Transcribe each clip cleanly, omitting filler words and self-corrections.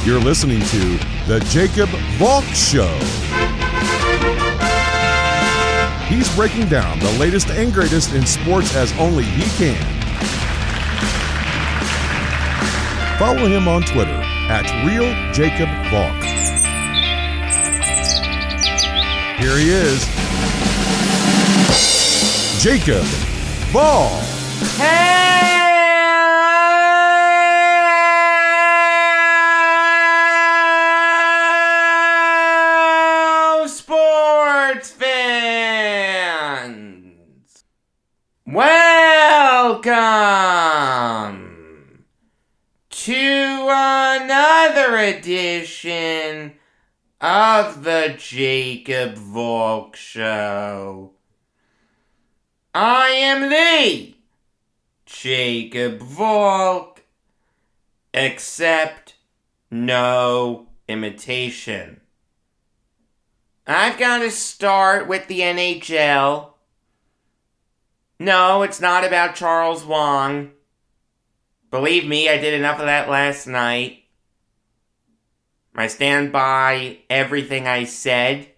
You're listening to The Jacob Valk Show. He's breaking down the latest and greatest in sports as only he can. Follow him on Twitter @RealJacobValk. Here he is, Jacob Valk. Hello, sports fans! Welcome to another edition of the Jacob Valk Show. I am the Jacob Valk, except no imitation. I've got to start with the NHL. No, it's not about Charles Wang. Believe me, I did enough of that last night. I stand by everything I said.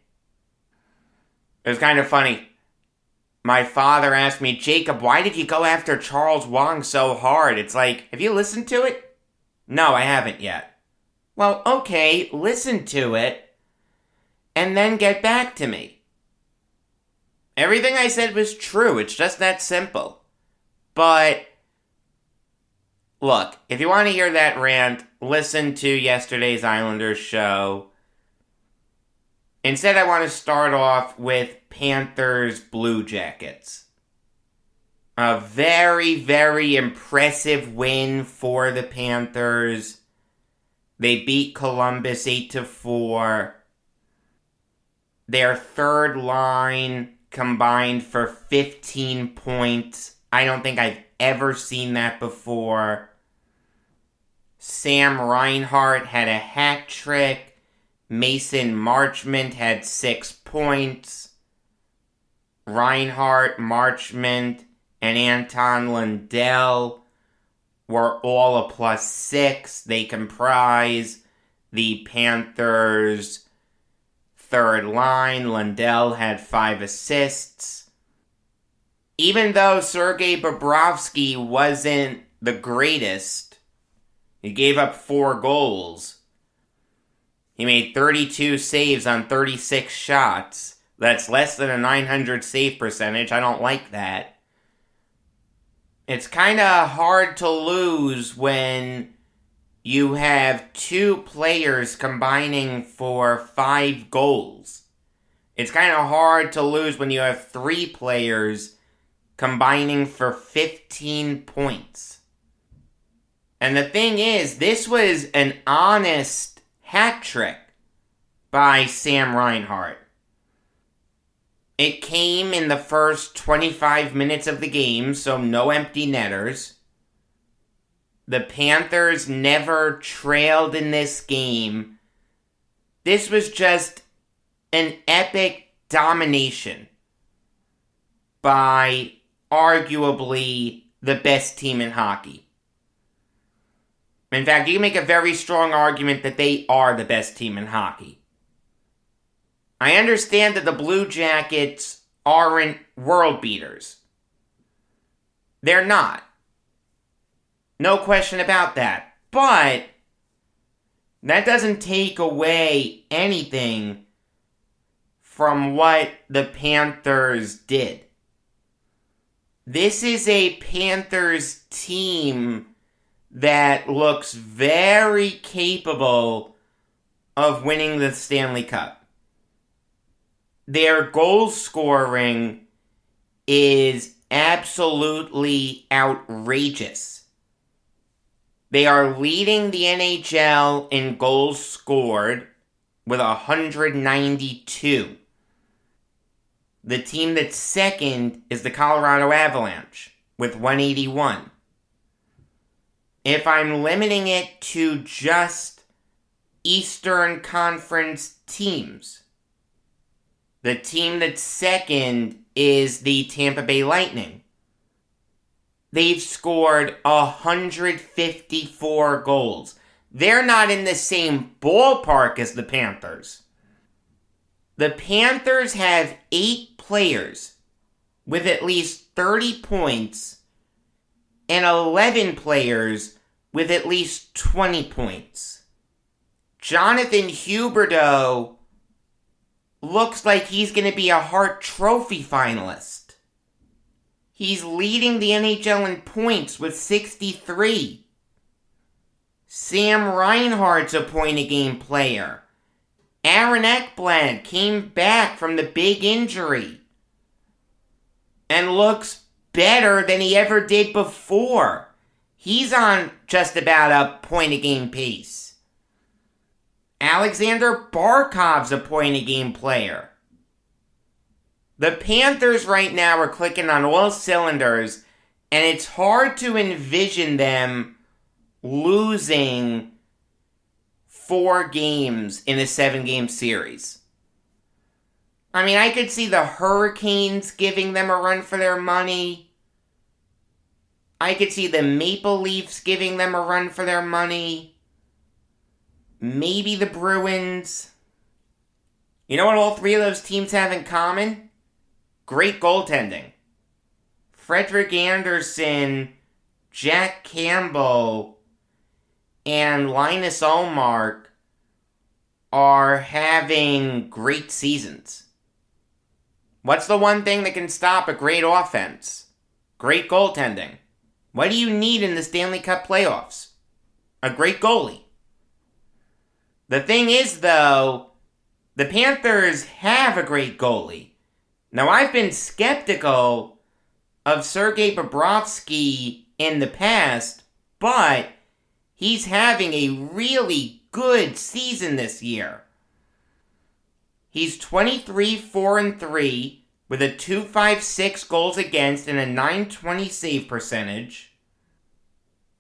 It was kind of funny. My father asked me, Jacob, why did you go after Charles Wang so hard? It's like, have you listened to it? No, I haven't yet. Well, okay, listen to it, and then get back to me. Everything I said was true. It's just that simple. But, look, if you want to hear that rant, listen to yesterday's Islanders show. Instead, I want to start off with Panthers Blue Jackets. A very, very impressive win for the Panthers. They beat Columbus 8-4. Their third line combined for 15 points. I don't think I've ever seen that before. Sam Reinhart had a hat trick. Mason Marchment had 6 points. Reinhart, Marchment, and Anton Lundell were all a +6. They comprise the Panthers' third line. Lundell had 5 assists. Even though Sergei Bobrovsky wasn't the greatest, he gave up 4 goals. He made 32 saves on 36 shots. That's less than a .900 save percentage. I don't like that. It's kind of hard to lose when you have 2 players combining for 5 goals. It's kind of hard to lose when you have 3 players combining for 15 points. And the thing is, this was an honest hat trick by Sam Reinhart. It came in the first 25 minutes of the game, so no empty netters. The Panthers never trailed in this game. This was just an epic domination by arguably the best team in hockey. In fact, you can make a very strong argument that they are the best team in hockey. I understand that the Blue Jackets aren't world beaters. They're not. No question about that. But that doesn't take away anything from what the Panthers did. This is a Panthers team that looks very capable of winning the Stanley Cup. Their goal scoring is absolutely outrageous. They are leading the NHL in goals scored with 192. The team that's second is the Colorado Avalanche with 181. If I'm limiting it to just Eastern Conference teams, the team that's second is the Tampa Bay Lightning. They've scored 154 goals. they're not in the same ballpark as the Panthers. The Panthers have 8 players with at least 30 points and 11 players with at least 20 points. Jonathan Huberdeau looks like he's going to be a Hart Trophy finalist. He's leading the NHL in points with 63. Sam Reinhart's a point-a-game player. Aaron Ekblad came back from the big injury and looks better than he ever did before. He's on just about a point-a-game pace. Alexander Barkov's a point-a-game player. The Panthers right now are clicking on all cylinders, and it's hard to envision them losing 4 games in a 7-game series. I mean, I could see the Hurricanes giving them a run for their money. I could see the Maple Leafs giving them a run for their money. Maybe the Bruins. You know what all 3 of those teams have in common? Great goaltending. Frederik Andersen, Jack Campbell, and Linus Ullmark are having great seasons. What's the one thing that can stop a great offense? Great goaltending. What do you need in the Stanley Cup playoffs? A great goalie. The thing is, though, the Panthers have a great goalie. Now, I've been skeptical of Sergei Bobrovsky in the past, but he's having a really good season this year. He's 23-4-3 with a .256 goals against and a .920 save percentage.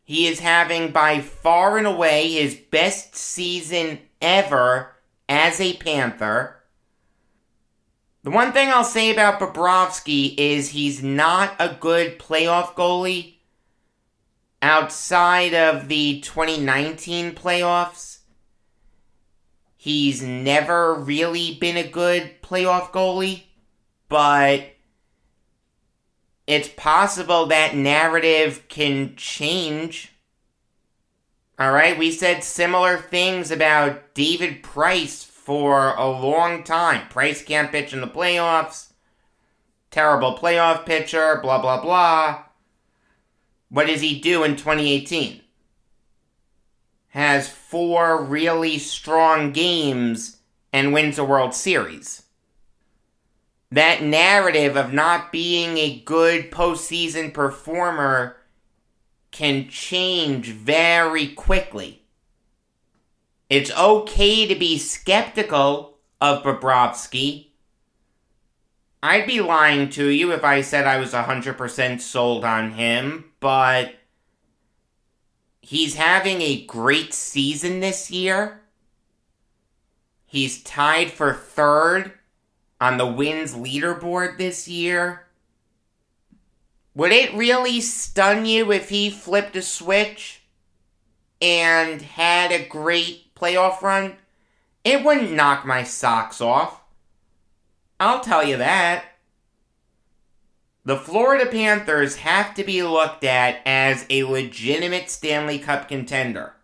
He is having by far and away his best season ever as a Panther. The one thing I'll say about Bobrovsky is he's not a good playoff goalie. Outside of the 2019 playoffs, he's never really been a good playoff goalie, but it's possible that narrative can change. Alright, we said similar things about David Price for a long time. Price can't pitch in the playoffs. Terrible playoff pitcher, blah, blah, blah. What does he do in 2018? Has 4 really strong games and wins a World Series. That narrative of not being a good postseason performer can change very quickly. It's okay to be skeptical of Bobrovsky. I'd be lying to you if I said I was 100% sold on him, but he's having a great season this year. He's tied for 3rd on the wins leaderboard this year. Would it really stun you if he flipped a switch and had a great playoff run? It wouldn't knock my socks off. I'll tell you that. The Florida Panthers have to be looked at as a legitimate Stanley Cup contender.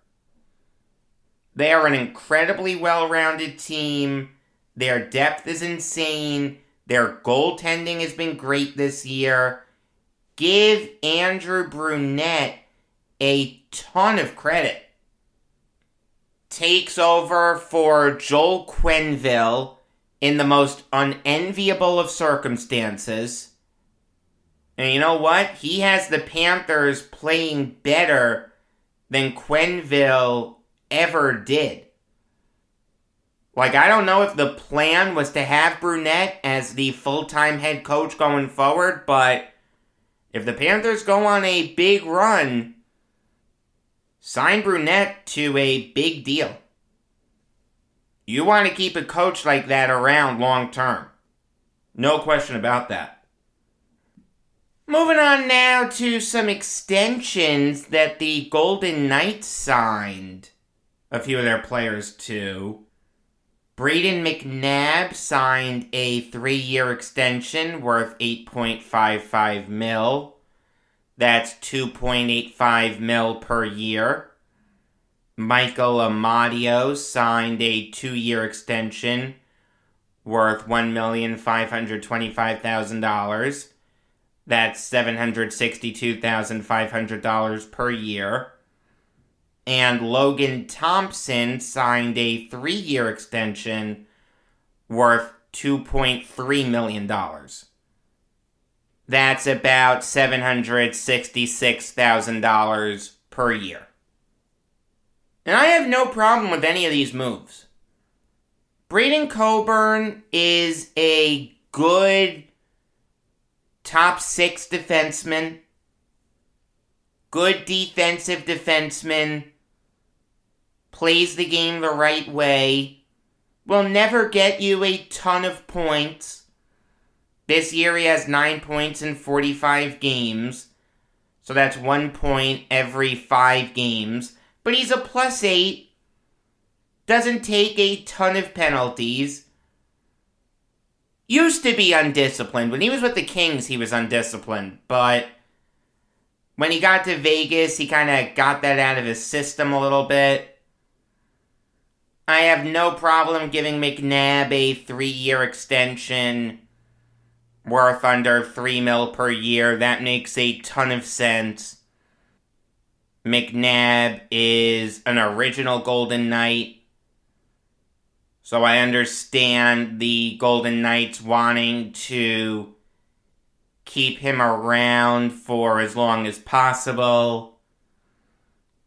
They are an incredibly well-rounded team. Their depth is insane. Their goaltending has been great this year. Give Andrew Brunette a ton of credit. Takes over for Joel Quenneville in the most unenviable of circumstances. And you know what? He has the Panthers playing better than Quenneville ever did. Like, I don't know if the plan was to have Brunette as the full-time head coach going forward, but if the Panthers go on a big run, sign Brunette to a big deal. You want to keep a coach like that around long term. No question about that. Moving on now to some extensions that the Golden Knights signed. a few of their players too. Braden McNabb signed a 3-year extension worth $8.55 million. That's $2.85 million per year. Michael Amadio signed a 2-year extension worth $1,525,000. That's $762,500 per year. And Logan Thompson signed a 3-year extension worth $2.3 million. That's about $766,000 per year. And I have no problem with any of these moves. Braden Coburn is a good top 6 defenseman. Good defensive defenseman. Plays the game the right way. Will never get you a ton of points. This year he has 9 points in 45 games. So that's 1 point every 5 games. But he's a +8. Doesn't take a ton of penalties. Used to be undisciplined. When he was with the Kings, he was undisciplined. But when he got to Vegas, he kind of got that out of his system a little bit. I have no problem giving McNabb a 3-year extension worth under $3 million per year. That makes a ton of sense. McNabb is an original Golden Knight. So I understand the Golden Knights wanting to keep him around for as long as possible,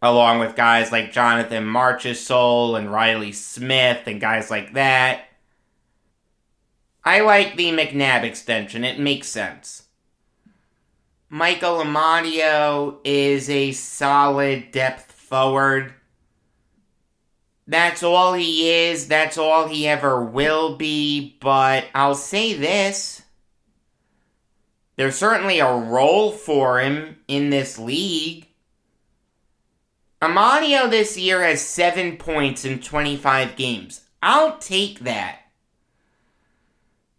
along with guys like Jonathan Marchessault and Riley Smith and guys like that. I like the McNabb extension. It makes sense. Michael Amadio is a solid depth forward. That's all he is. That's all he ever will be. But I'll say this. There's certainly a role for him in this league. Amadio this year has 7 points in 25 games. I'll take that.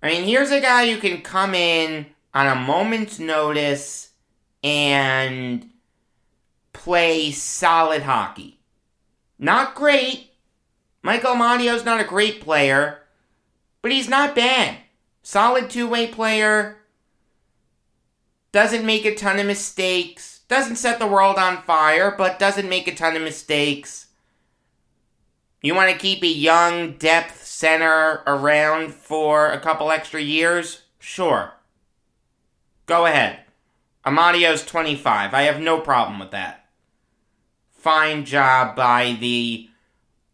I mean, here's a guy who can come in on a moment's notice and play solid hockey. Not great. Michael Amadio's not a great player, but he's not bad. Solid two-way player. Doesn't make a ton of mistakes. Doesn't set the world on fire, but doesn't make a ton of mistakes. You want to keep a young depth center around for a couple extra years? Sure. Go ahead. Amadio's 25. I have no problem with that. Fine job by the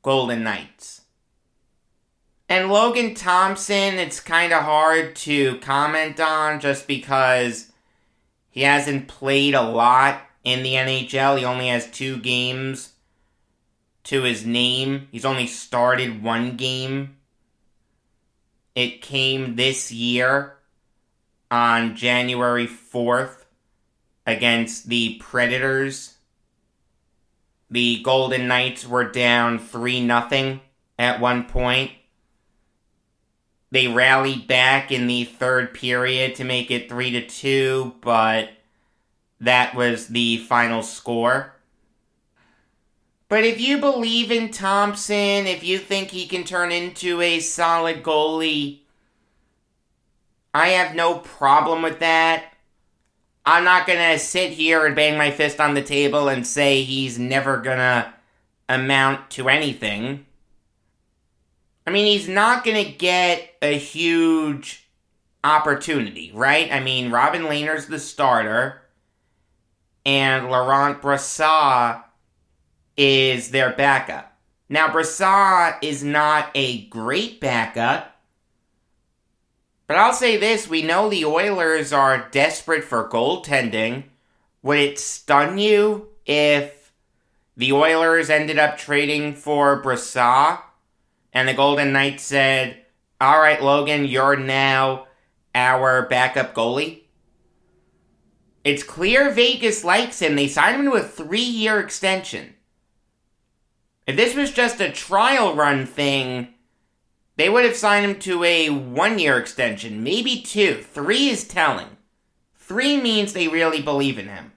Golden Knights. And Logan Thompson, it's kind of hard to comment on just because he hasn't played a lot in the NHL. He only has 2 games to his name. He's only started 1 game. It came this year on January 4th against the Predators. The Golden Knights were down 3-0 at one point. They rallied back in the third period to make it 3-2, but that was the final score. But if you believe in Thompson, if you think he can turn into a solid goalie, I have no problem with that. I'm not going to sit here and bang my fist on the table and say he's never going to amount to anything. I mean, he's not going to get a huge opportunity, right? I mean, Robin Lehner's the starter, and Laurent Brassard is their backup. Now, Brassard is not a great backup, but I'll say this, we know the Oilers are desperate for goaltending. Would it stun you if the Oilers ended up trading for Brassard and the Golden Knights said, all right, Logan, you're now our backup goalie? It's clear Vegas likes him. They signed him to a 3-year extension. If this was just a trial run thing, they would have signed him to a 1-year extension, maybe 2. 3 is telling. 3 means they really believe in him.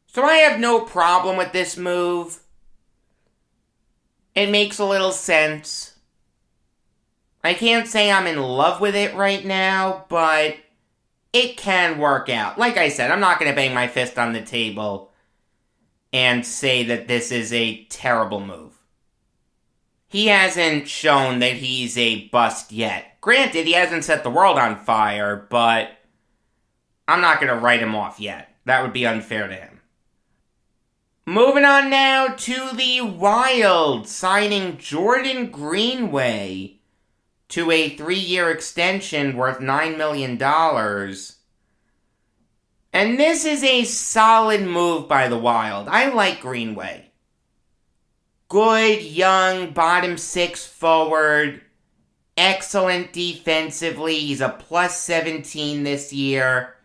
So I have no problem with this move. It makes a little sense. I can't say I'm in love with it right now, but it can work out. Like I said, I'm not going to bang my fist on the table and say that this is a terrible move. He hasn't shown that he's a bust yet. Granted, he hasn't set the world on fire, but I'm not going to write him off yet. That would be unfair to him. Moving on now to the Wild, signing Jordan Greenway to a 3-year extension worth $9 million. And this is a solid move by the Wild. I like Greenway. Good, young, bottom 6 forward. Excellent defensively. He's a plus 17 this year.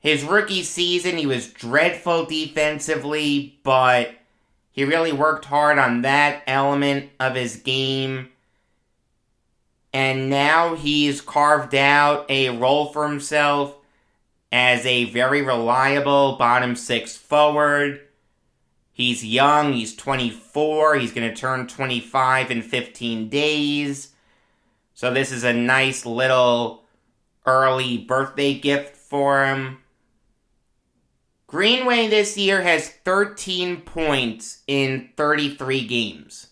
His rookie season, he was dreadful defensively, but he really worked hard on that element of his game. And now he's carved out a role for himself as a very reliable bottom 6 forward. He's young, he's 24, he's going to turn 25 in 15 days. So this is a nice little early birthday gift for him. Greenway this year has 13 points in 33 games.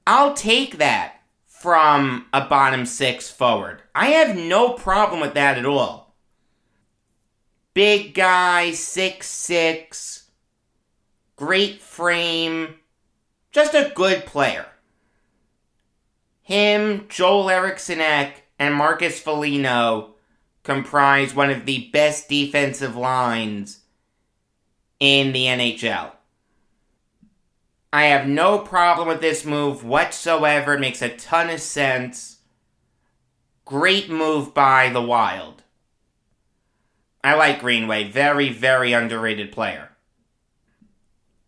I'll take that from a bottom 6 forward. I have no problem with that at all. Big guy, 6'6", great frame, just a good player. Him, Joel Eriksson Ek, and Marcus Foligno comprise one of the best defensive lines in the NHL. I have no problem with this move whatsoever. It makes a ton of sense. Great move by the Wild. I like Greenway. Very, very underrated player.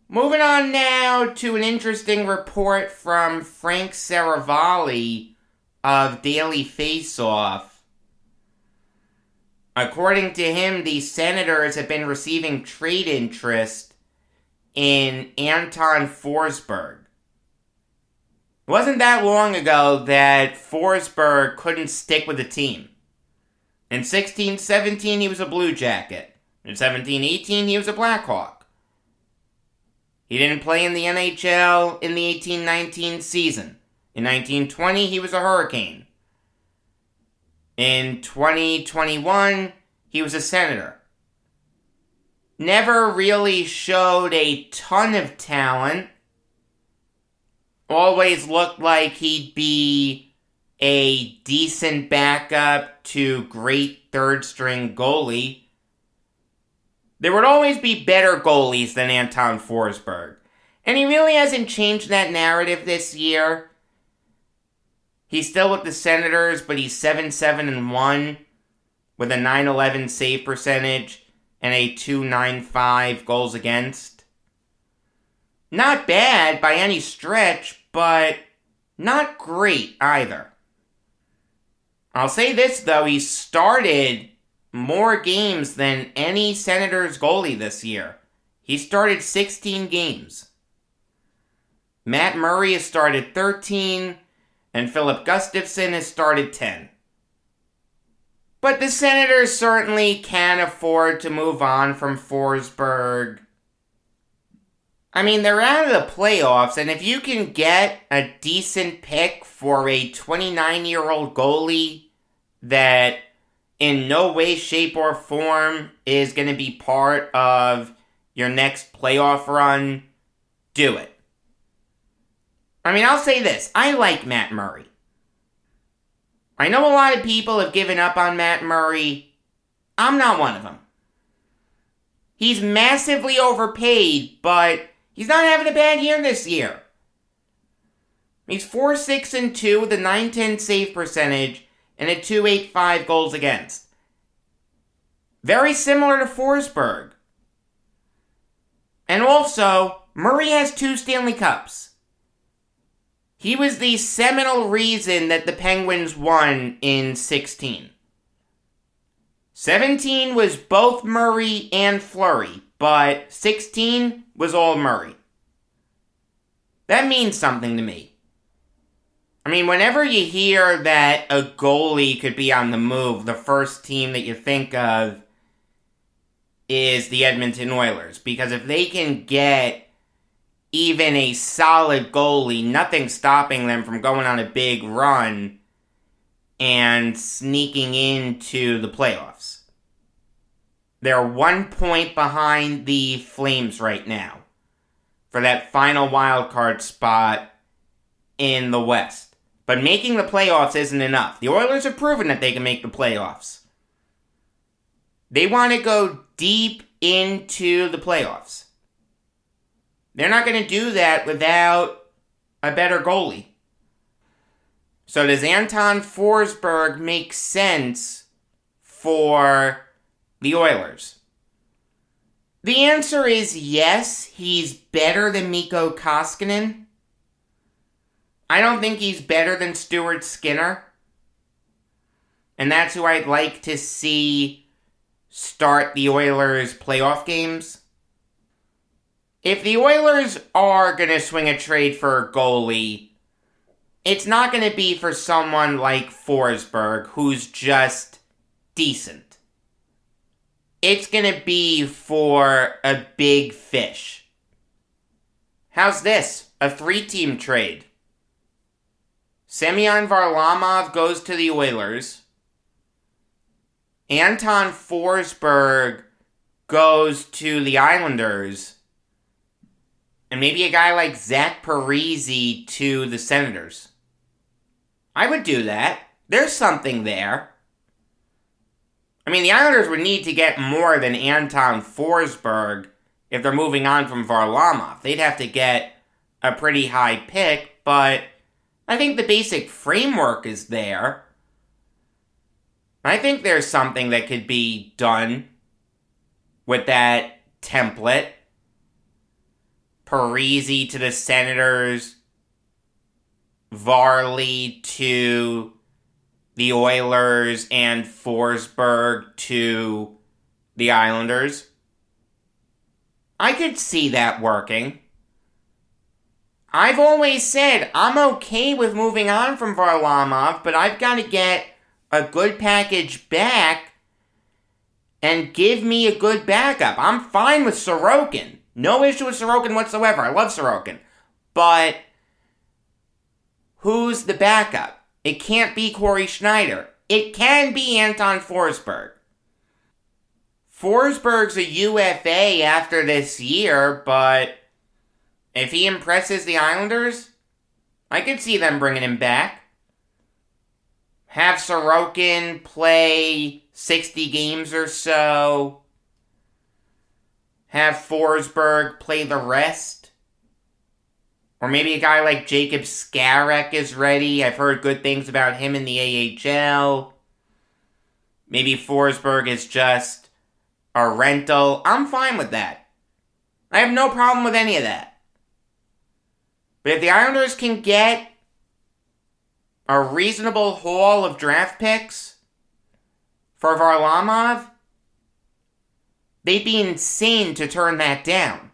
Moving on now to an interesting report from Frank Saravalli of Daily Faceoff. According to him, the Senators have been receiving trade interest in Anton Forsberg. It wasn't that long ago that Forsberg couldn't stick with the team. In 16-17, he was a Blue Jacket. In 17-18, he was a Blackhawk. He didn't play in the NHL in the 18-19 season. In 19-20, he was a Hurricane. In 2021, he was a Senator. Never really showed a ton of talent. Always looked like he'd be a decent backup to great third-string goalie. There would always be better goalies than Anton Forsberg. And he really hasn't changed that narrative this year. He's still with the Senators, but he's 7-7-1 with a .911 save percentage and a .295 goals against. Not bad by any stretch, but not great either. I'll say this though, he started more games than any Senators goalie this year. He started 16 games. Matt Murray has started 13, and Philip Gustafson has started 10. But the Senators certainly can afford to move on from Forsberg. I mean, they're out of the playoffs, and if you can get a decent pick for a 29-year-old goalie that in no way, shape, or form is going to be part of your next playoff run, do it. I mean, I'll say this. I like Matt Murray. I know a lot of people have given up on Matt Murray. I'm not one of them. He's massively overpaid, but he's not having a bad year this year. He's 4-6-2 with a .910 save percentage and a .285 goals against. Very similar to Forsberg. And also, Murray has 2 Stanley Cups. He was the seminal reason that the Penguins won in 16. 17 was both Murray and Fleury, but 16 was all Murray. That means something to me. I mean, whenever you hear that a goalie could be on the move, the first team that you think of is the Edmonton Oilers. Because if they can get even a solid goalie, nothing's stopping them from going on a big run and sneaking into the playoffs. They're 1 point behind the Flames right now for that final wildcard spot in the West. But making the playoffs isn't enough. The Oilers have proven that they can make the playoffs. They want to go deep into the playoffs. They're not going to do that without a better goalie. So does Anton Forsberg make sense for the Oilers? The answer is yes, he's better than Mikko Koskinen. I don't think he's better than Stuart Skinner. And that's who I'd like to see start the Oilers' playoff games. If the Oilers are going to swing a trade for a goalie, it's not going to be for someone like Forsberg, who's just decent. It's going to be for a big fish. How's this? A 3-team trade. Semyon Varlamov goes to the Oilers. Anton Forsberg goes to the Islanders. And maybe a guy like Zach Parise to the Senators. I would do that. There's something there. I mean, the Islanders would need to get more than Anton Forsberg if they're moving on from Varlamov. They'd have to get a pretty high pick, but I think the basic framework is there. I think there's something that could be done with that template. Parise to the Senators, Varley to the Oilers, and Forsberg to the Islanders. I could see that working. I've always said I'm okay with moving on from Varlamov, but I've got to get a good package back and give me a good backup. I'm fine with Sorokin. No issue with Sorokin whatsoever. I love Sorokin. But who's the backup? It can't be Corey Schneider. It can be Anton Forsberg. Forsberg's a UFA after this year, but if he impresses the Islanders, I could see them bringing him back. Have Sorokin play 60 games or so. Have Forsberg play the rest. Or maybe a guy like Jacob Skarek is ready. I've heard good things about him in the AHL. Maybe Forsberg is just a rental. I'm fine with that. I have no problem with any of that. But if the Islanders can get a reasonable haul of draft picks for Varlamov, they'd be insane to turn that down.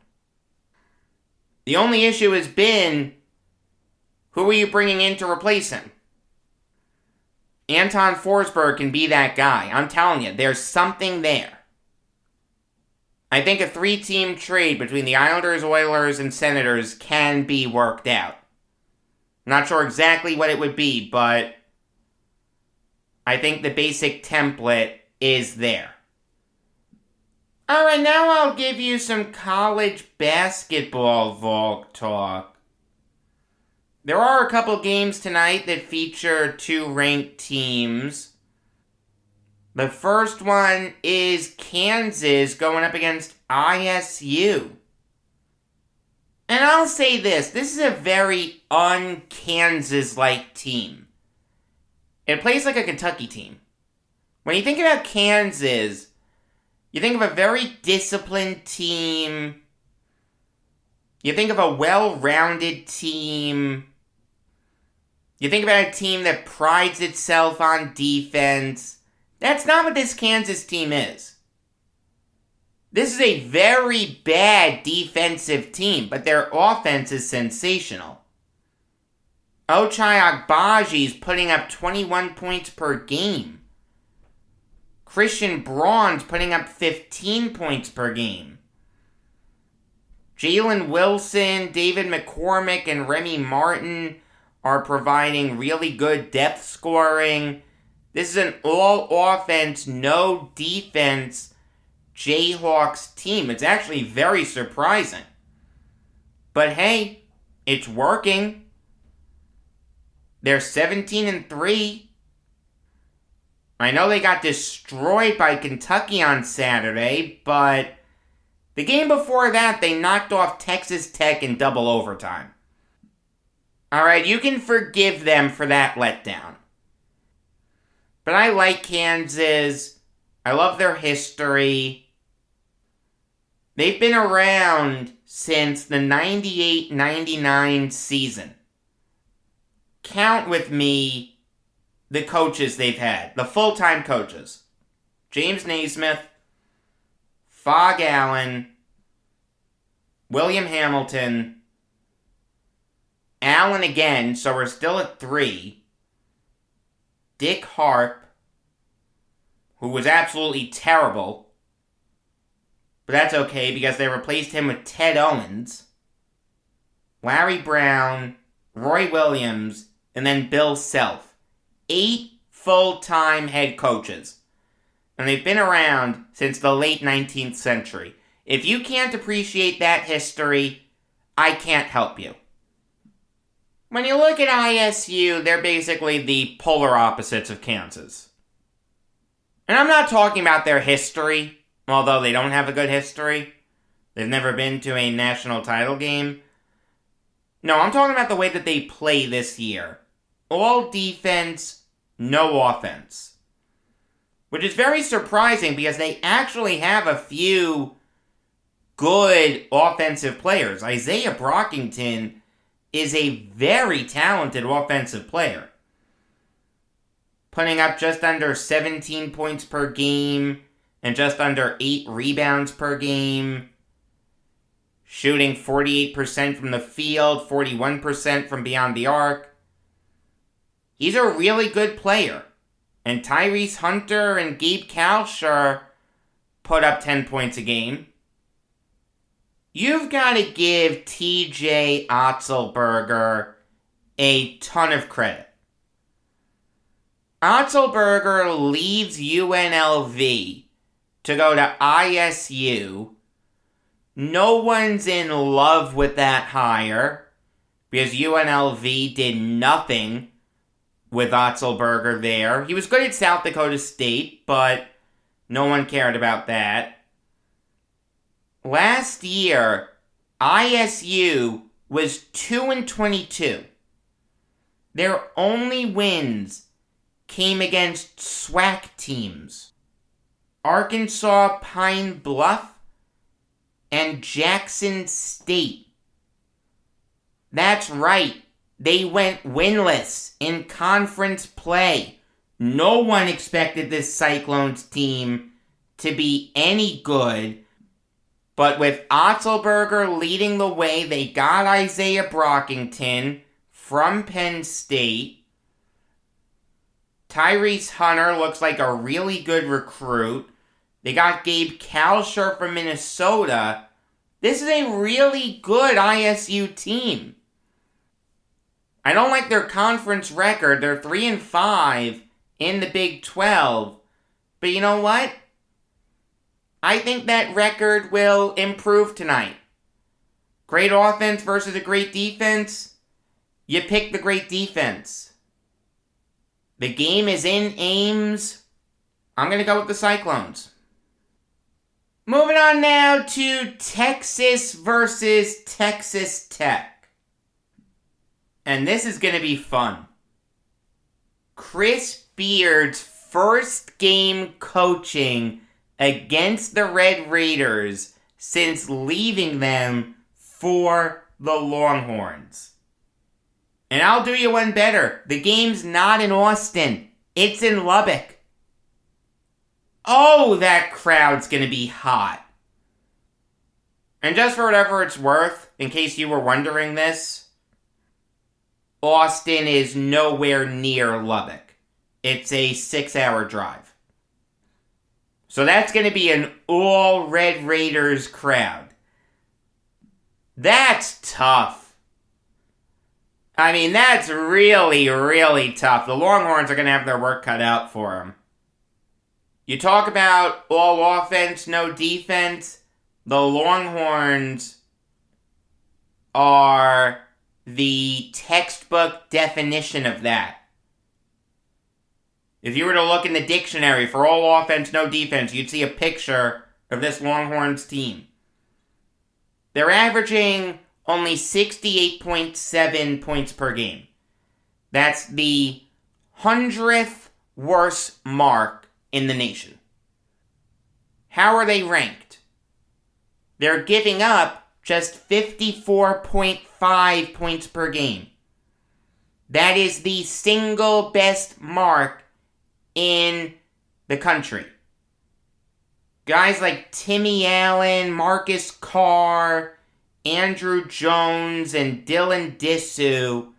The only issue has been, who are you bringing in to replace him? Anton Forsberg can be that guy. I'm telling you, there's something there. I think a 3-team trade between the Islanders, Oilers, and Senators can be worked out. I'm not sure exactly what it would be, but I think the basic template is there. Alright, now I'll give you some college basketball Valk talk. There are a couple games tonight that feature 2 ranked teams. The first one is Kansas going up against ISU. And I'll say this is a very un-Kansas-like team. It plays like a Kentucky team. When you think about Kansas, you think of a very disciplined team You think of a well-rounded team. You think about a team that prides itself on defense. That's not what this Kansas team is. This is a very bad defensive team, but their offense is sensational. Ochai Agbaji is putting up 21 points per game. Christian Braun's putting up 15 points per game. Jalen Wilson, David McCormick, and Remy Martin are providing really good depth scoring. This is an all-offense, no-defense Jayhawks team. It's actually very surprising. But hey, it's working. They're 17-3. I know they got destroyed by Kentucky on Saturday, but the game before that, they knocked off Texas Tech in double overtime. Alright, you can forgive them for that letdown. But I like Kansas. I love their history. They've been around since the 98-99 season. Count with me the coaches they've had, the full-time coaches. James Naismith, Fog Allen, William Hamilton, Allen again, so we're still at 3. Dick Harp, who was absolutely terrible, but that's okay because they replaced him with Ted Owens, Larry Brown, Roy Williams, and then Bill Self. 8 full-time head coaches. And they've been around since the late 19th century. If you can't appreciate that history, I can't help you. When you look at ISU, they're basically the polar opposites of Kansas. And I'm not talking about their history, although they don't have a good history. They've never been to a national title game. No, I'm talking about the way that they play this year. All defense, no offense. Which is very surprising because they actually have a few good offensive players. Isaiah Brockington is a very talented offensive player. Putting up just under 17 points per game and just under 8 rebounds per game. Shooting 48% from the field, 41% from beyond the arc. He's a really good player. And Tyrese Hunter and Gabe Kalscheur put up 10 points a game. You've got to give TJ Otzelberger a ton of credit. Otzelberger leaves UNLV to go to ISU. No one's in love with that hire because UNLV did nothing with Otzelberger there. He was good at South Dakota State, but no one cared about that. Last year, ISU was 2-22. Their only wins came against SWAC teams. Arkansas Pine Bluff and Jackson State. That's right. They went winless in conference play. No one expected this Cyclones team to be any good. But with Otzelberger leading the way, they got Isaiah Brockington from Penn State. Tyrese Hunter looks like a really good recruit. They got Gabe Kalscheur from Minnesota. This is a really good ISU team. I don't like their conference record. They're 3-5 in the Big 12. But you know what? I think that record will improve tonight. Great offense versus a great defense. You pick the great defense. The game is in Ames. I'm going to go with the Cyclones. Moving on now to Texas versus Texas Tech. And this is going to be fun. Chris Beard's first game coaching against the Red Raiders since leaving them for the Longhorns. And I'll do you one better. The game's not in Austin. It's in Lubbock. Oh, that crowd's going to be hot. And just for whatever it's worth, in case you were wondering this, Austin is nowhere near Lubbock. It's a 6-hour drive. So that's going to be an all Red Raiders crowd. That's tough. I mean, that's really, really tough. The Longhorns are going to have their work cut out for them. You talk about all offense, no defense. The Longhorns are the textbook definition of that. If you were to look in the dictionary for all offense, no defense, you'd see a picture of this Longhorns team. They're averaging only 68.7 points per game. That's the 100th worst mark in the nation. How are they ranked? They're giving up just 54.5 points per game. That is the single best mark in the country. Guys like Timmy Allen, Marcus Carr, Andrew Jones, and Dylan Dissou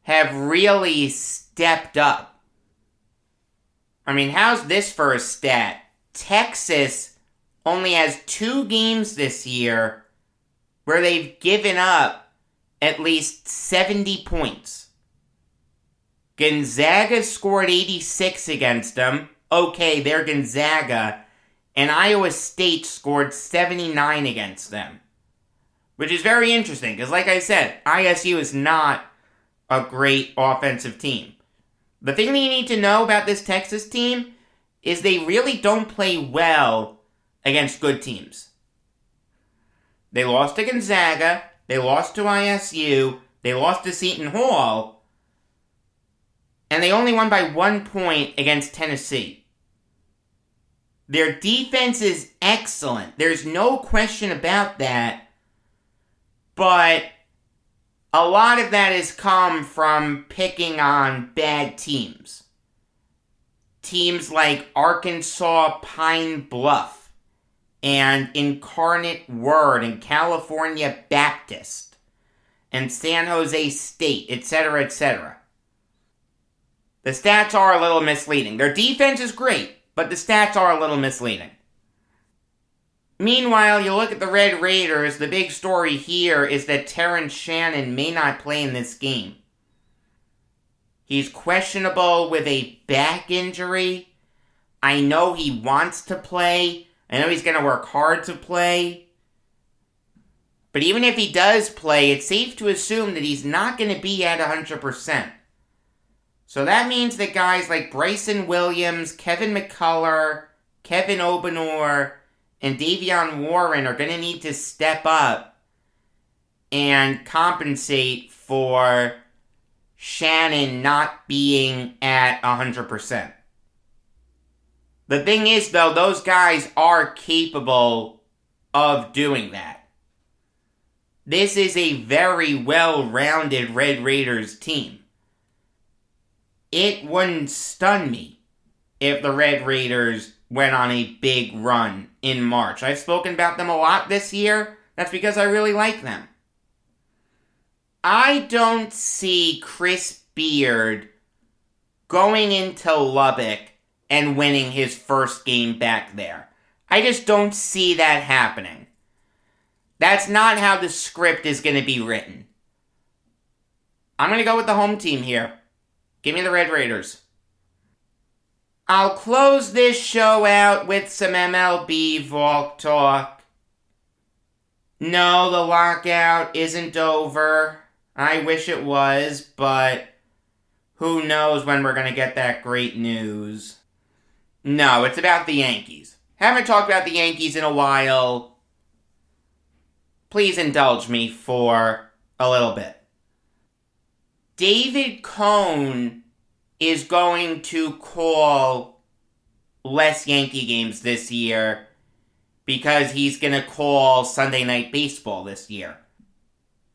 have really stepped up. I mean, how's this for a stat? Texas only has 2 games this year where they've given up at least 70 points. Gonzaga scored 86 against them. Okay, they're Gonzaga. And Iowa State scored 79 against them. Which is very interesting, because like I said, ISU is not a great offensive team. The thing that you need to know about this Texas team is they really don't play well against good teams. They lost to Gonzaga, they lost to ISU, they lost to Seton Hall, and they only won by 1 point against Tennessee. Their defense is excellent. There's no question about that. But a lot of that has come from picking on bad teams. Teams like Arkansas Pine Bluff and Incarnate Word and California Baptist and San Jose State, etc., etc. The stats are a little misleading. Their defense is great, but the stats are a little misleading. Meanwhile, you look at the Red Raiders, the big story here is that Terrence Shannon may not play in this game. He's questionable with a back injury. I know he wants to play. I know he's going to work hard to play. But even if he does play, it's safe to assume that he's not going to be at 100%. So that means that guys like Bryson Williams, Kevin McCullough, Kevin Obanor, and Davion Warren are going to need to step up and compensate for Shannon not being at 100%. The thing is, though, those guys are capable of doing that. This is a very well-rounded Red Raiders team. It wouldn't stun me if the Red Raiders went on a big run in March. I've spoken about them a lot this year. That's because I really like them. I don't see Chris Beard going into Lubbock and winning his first game back there. I just don't see that happening. That's not how the script is going to be written. I'm going to go with the home team here. Give me the Red Raiders. I'll close this show out with some MLB Valk talk. No, the lockout isn't over. I wish it was, but who knows when we're going to get that great news. No, it's about the Yankees. Haven't talked about the Yankees in a while. Please indulge me for a little bit. David Cone is going to call less Yankee games this year because he's going to call Sunday Night Baseball this year.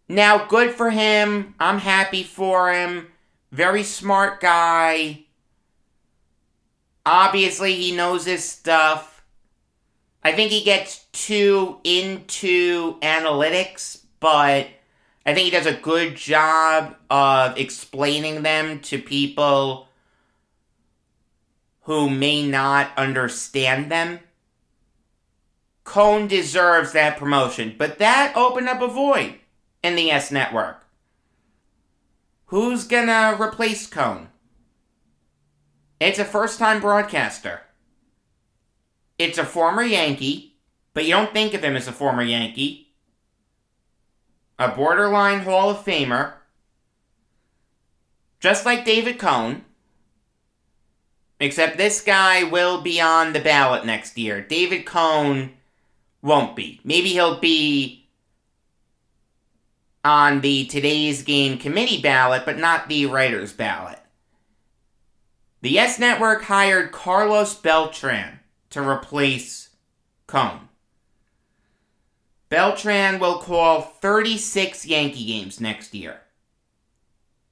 Now, good for him. I'm happy for him. Very smart guy. Obviously, he knows his stuff. I think he gets too into analytics, but I think he does a good job of explaining them to people who may not understand them. Cohn deserves that promotion, but that opened up a void in the S Network. Who's gonna replace Cohn? It's a first-time broadcaster. It's a former Yankee, but you don't think of him as a former Yankee. A borderline Hall of Famer. Just like David Cohn. Except this guy will be on the ballot next year. David Cohn won't be. Maybe he'll be on the Today's Game committee ballot, but not the writer's ballot. The Yes Network hired Carlos Beltran to replace Cohn. Beltran will call 36 Yankee games next year.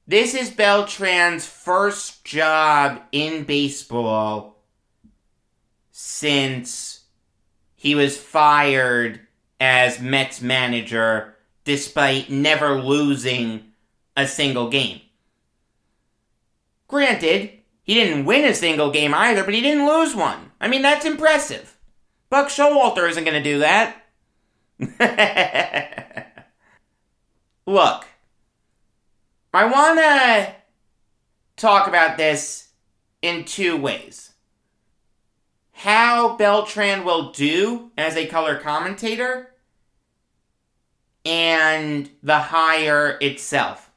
This is Beltran's first job in baseball since he was fired as Mets manager despite never losing a single game. Granted, he didn't win a single game either, but he didn't lose one. I mean, that's impressive. Buck Showalter isn't going to do that. Look, I want to talk about this in two ways. How Beltran will do as a color commentator, and the hire itself.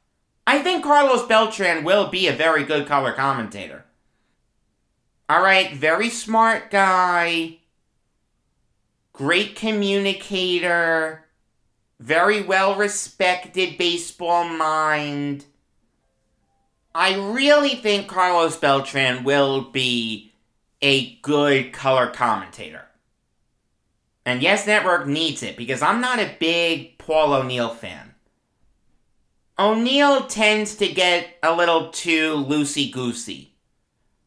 I think Carlos Beltran will be a very good color commentator. Alright, very smart guy, great communicator, very well-respected baseball mind. I really think Carlos Beltran will be a good color commentator. And Yes Network needs it, because I'm not a big Paul O'Neill fan. O'Neill tends to get a little too loosey-goosey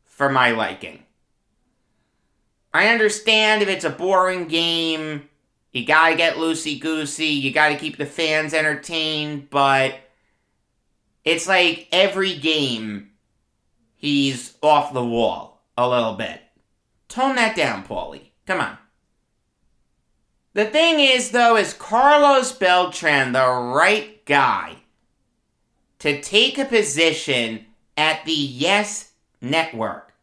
for my liking. I understand if it's a boring game, you gotta get loosey-goosey, you gotta keep the fans entertained, but it's like every game, he's off the wall a little bit. Tone that down, Paulie. Come on. The thing is, though, is Carlos Beltran the right guy to take a position at the Yes Network,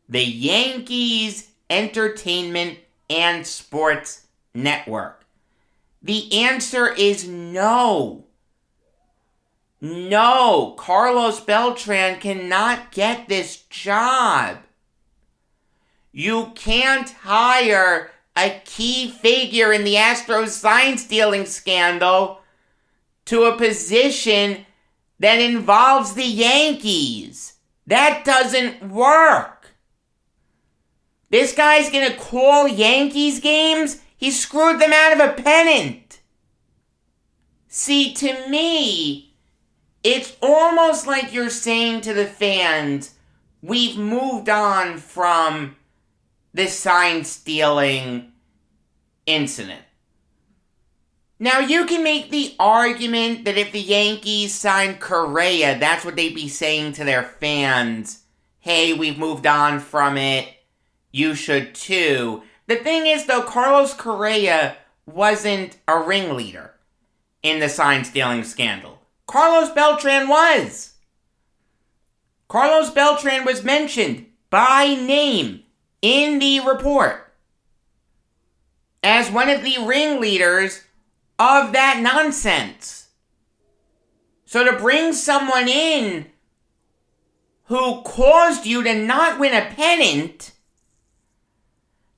the Yankees Entertainment and Sports Network? The answer is no. No, Carlos Beltran cannot get this job. You can't hire a key figure in the Astros sign-stealing scandal to a position that involves the Yankees. That doesn't work. This guy's gonna call Yankees games? He screwed them out of a pennant. See, to me, it's almost like you're saying to the fans, we've moved on from this sign-stealing incident. Now, you can make the argument that if the Yankees signed Correa, that's what they'd be saying to their fans. Hey, we've moved on from it. You should too. The thing is, though, Carlos Correa wasn't a ringleader in the sign-stealing scandal. Carlos Beltran was. Carlos Beltran was mentioned by name in the report as one of the ringleaders of that nonsense. So to bring someone in who caused you to not win a pennant,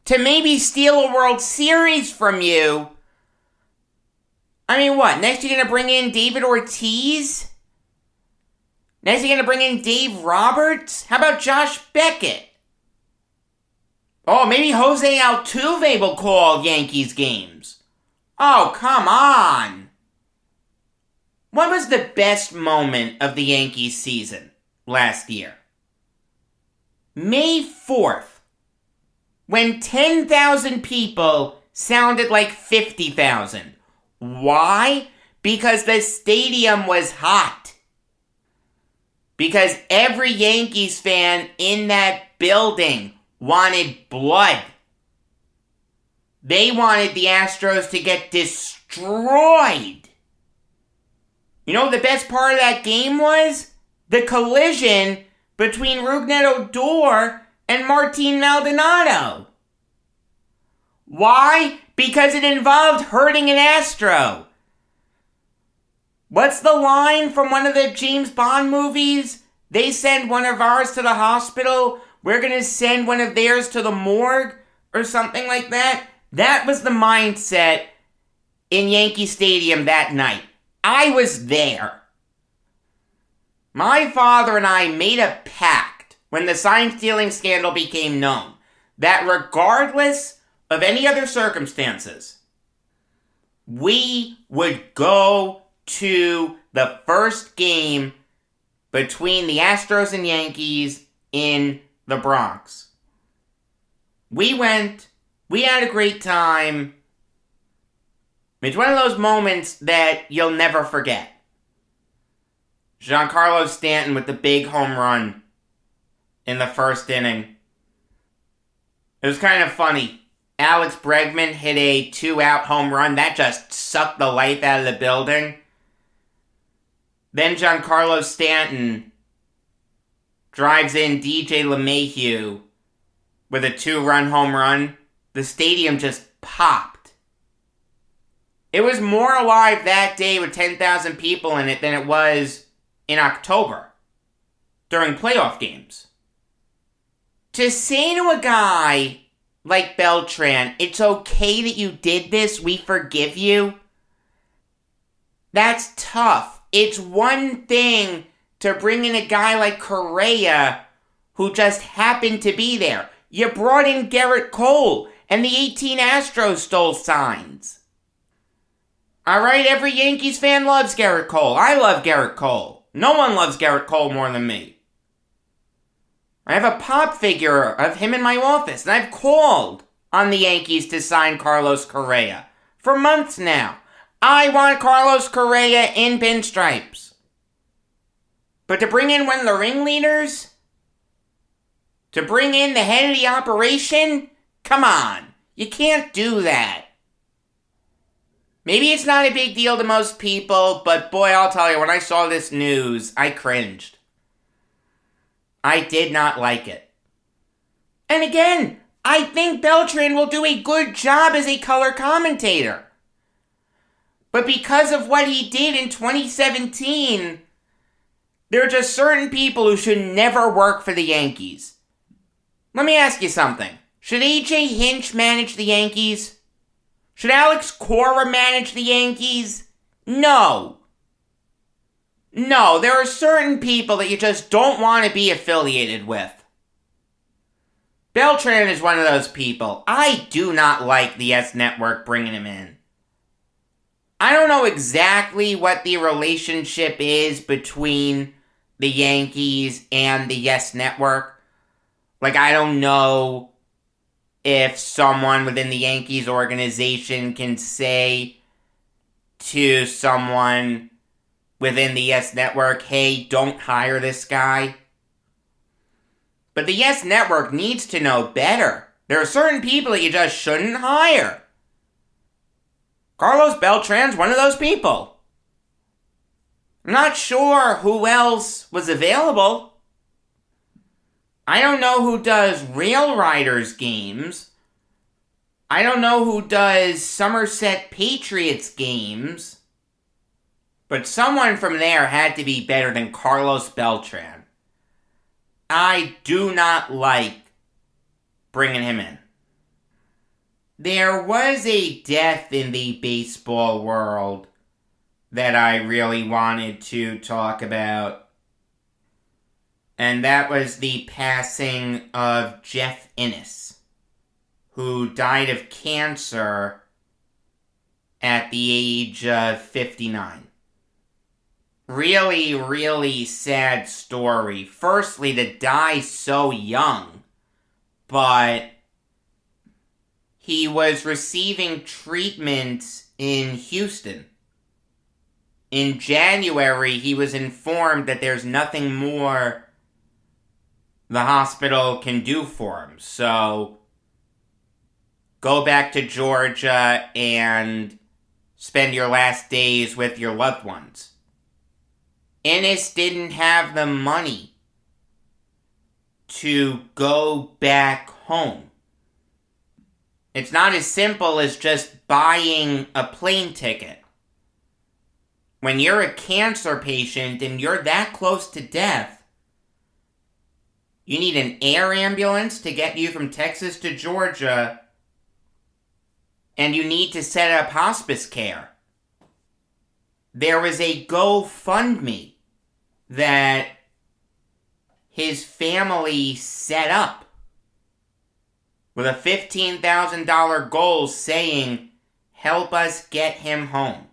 to maybe steal a World Series from you, I mean, what? Next you're going to bring in David Ortiz? Next you're going to bring in Dave Roberts? How about Josh Beckett? Oh, maybe Jose Altuve will call Yankees games. Oh, come on. What was the best moment of the Yankees season last year? May 4th, when 10,000 people sounded like 50,000. Why? Because the stadium was hot. Because every Yankees fan in that building wanted blood. They wanted the Astros to get destroyed. You know what the best part of that game was? The collision between Rougned Odor and Martin Maldonado. Why? Because it involved hurting an Astro. What's the line from one of the James Bond movies? They send one of ours to the hospital. We're going to send one of theirs to the morgue or something like that. That was the mindset in Yankee Stadium that night. I was there. My father and I made a pact when the sign-stealing scandal became known that regardless of any other circumstances, we would go to the first game between the Astros and Yankees in the Bronx. We went, we had a great time. It's one of those moments that you'll never forget. Giancarlo Stanton with the big home run in the first inning. It was kind of funny. Alex Bregman hit a 2-out home run. That just sucked the life out of the building. Then Giancarlo Stanton drives in DJ LeMahieu with a 2-run home run. The stadium just popped. It was more alive that day with 10,000 people in it than it was in October during playoff games. To say to a guy like Beltran, it's okay that you did this, we forgive you, that's tough. It's one thing to bring in a guy like Correa who just happened to be there. You brought in Garrett Cole, and the 18 Astros stole signs. Alright, every Yankees fan loves Garrett Cole. I love Garrett Cole. No one loves Garrett Cole more than me. I have a pop figure of him in my office, and I've called on the Yankees to sign Carlos Correa for months now. I want Carlos Correa in pinstripes. But to bring in one of the ringleaders? To bring in the head of the operation? Come on, you can't do that. Maybe it's not a big deal to most people, but boy, I'll tell you, when I saw this news, I cringed. I did not like it. And again, I think Beltran will do a good job as a color commentator. But because of what he did in 2017, there are just certain people who should never work for the Yankees. Let me ask you something. Should A.J. Hinch manage the Yankees? Should Alex Cora manage the Yankees? No. No, there are certain people that you just don't want to be affiliated with. Beltran is one of those people. I do not like the Yes Network bringing him in. I don't know exactly what the relationship is between the Yankees and the Yes Network. Like, I don't know if someone within the Yankees organization can say to someone within the Yes Network, hey, don't hire this guy. But the Yes Network needs to know better. There are certain people that you just shouldn't hire. Carlos Beltran's one of those people. I'm not sure who else was available. I don't know who does Rail Riders games. I don't know who does Somerset Patriots games. But someone from there had to be better than Carlos Beltran. I do not like bringing him in. There was a death in the baseball world that I really wanted to talk about. And that was the passing of Jeff Innis. who died of cancer at the age of 59. Really, really sad story. Firstly, to die so young, but he was receiving treatment in Houston. In January, he was informed that there's nothing more the hospital can do for him. So, go back to Georgia and spend your last days with your loved ones. Innis didn't have the money to go back home. It's not as simple as just buying a plane ticket. When you're a cancer patient and you're that close to death, you need an air ambulance to get you from Texas to Georgia, and you need to set up hospice care. There was a GoFundMe that his family set up with a $15,000 goal saying, help us get him home.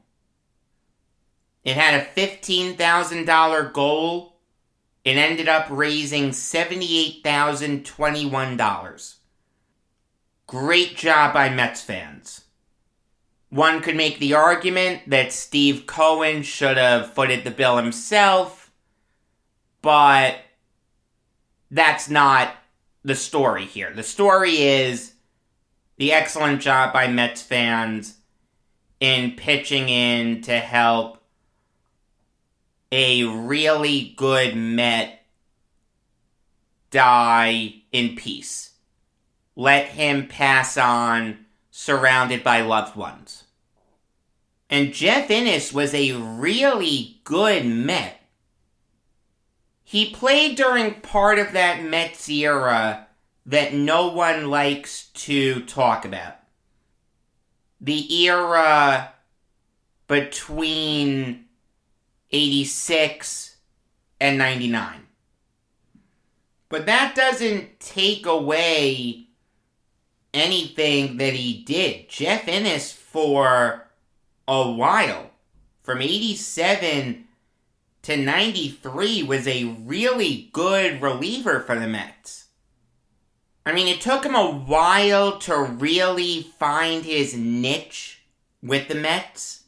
It had a $15,000 goal. It ended up raising $78,021. Great job by Mets fans. One could make the argument that Steve Cohen should have footed the bill himself, but that's not the story here. The story is the excellent job by Mets fans in pitching in to help a really good Met die in peace. Let him pass on surrounded by loved ones. And Jeff Innis was a really good Met. He played during part of that Mets era that no one likes to talk about. The era between 86 and 99. But that doesn't take away anything that he did. Jeff Innis, for a while, from 87 to 93, was a really good reliever for the Mets. I mean, it took him a while to really find his niche with the Mets.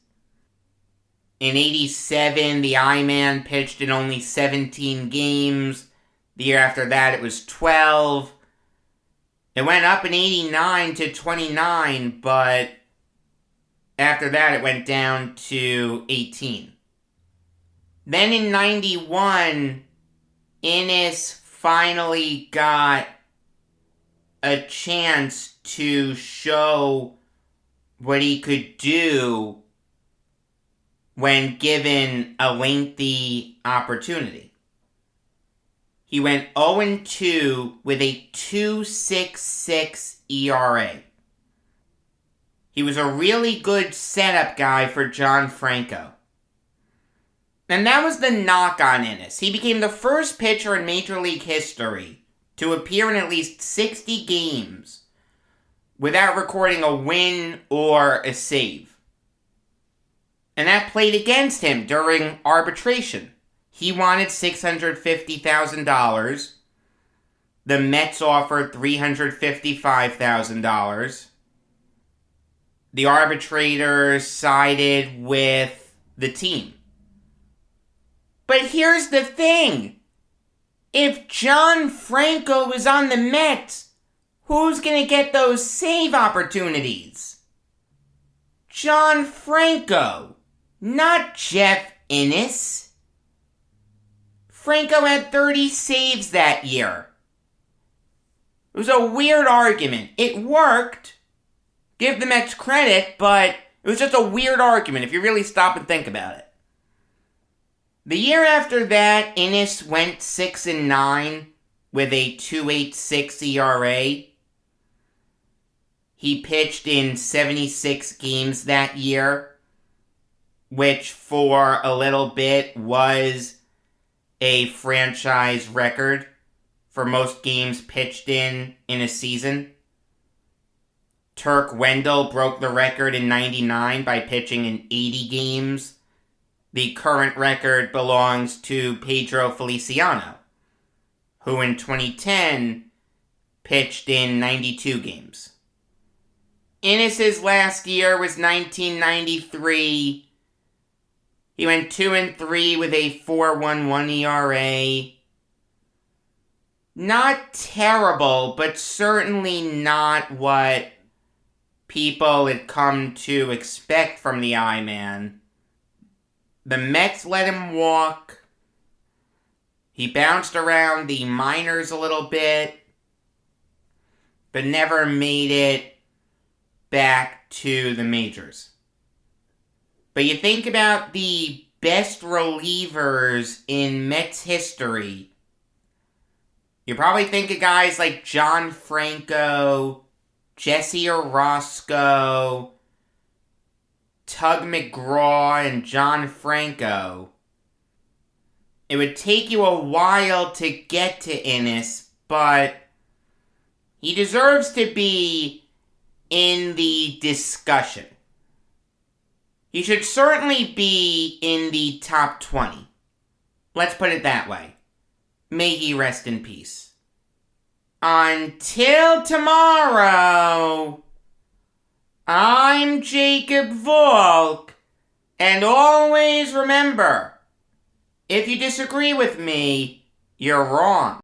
In 87, the I-Man pitched in only 17 games. The year after that, it was 12. It went up in 89 to 29, but after that, it went down to 18. Then in 91, Innis finally got a chance to show what he could do when given a lengthy opportunity. He went 0-2 with a 2.66 ERA. He was a really good setup guy for John Franco. And that was the knock on Innis. He became the first pitcher in Major League history to appear in at least 60 games without recording a win or a save. And that played against him during arbitration. He wanted $650,000. The Mets offered $355,000. The arbitrator sided with the team. But here's the thing. If John Franco was on the Mets, who's going to get those save opportunities? John Franco, not Jeff Innis. Franco had 30 saves that year. It was a weird argument. It worked. Give the Mets credit, but it was just a weird argument if you really stop and think about it. The year after that, Innis went 6-9 with a 2.86 ERA. He pitched in 76 games that year, which for a little bit was a franchise record for most games pitched in a season. Turk Wendell broke the record in 99 by pitching in 80 games. The current record belongs to Pedro Feliciano, who in 2010 pitched in 92 games. Innis' last year was 1993. He went 2-3 with a 4.11 ERA. Not terrible, but certainly not what people had come to expect from the I-Man. The Mets let him walk. He bounced around the minors a little bit, but never made it back to the majors. But you think about the best relievers in Mets history, you probably think of guys like John Franco, Jesse Orozco, Tug McGraw, and John Franco. It would take you a while to get to Innis, but he deserves to be in the discussion. He should certainly be in the top 20. Let's put it that way. May he rest in peace. Until tomorrow, I'm Jacob Valk, and always remember, if you disagree with me, you're wrong.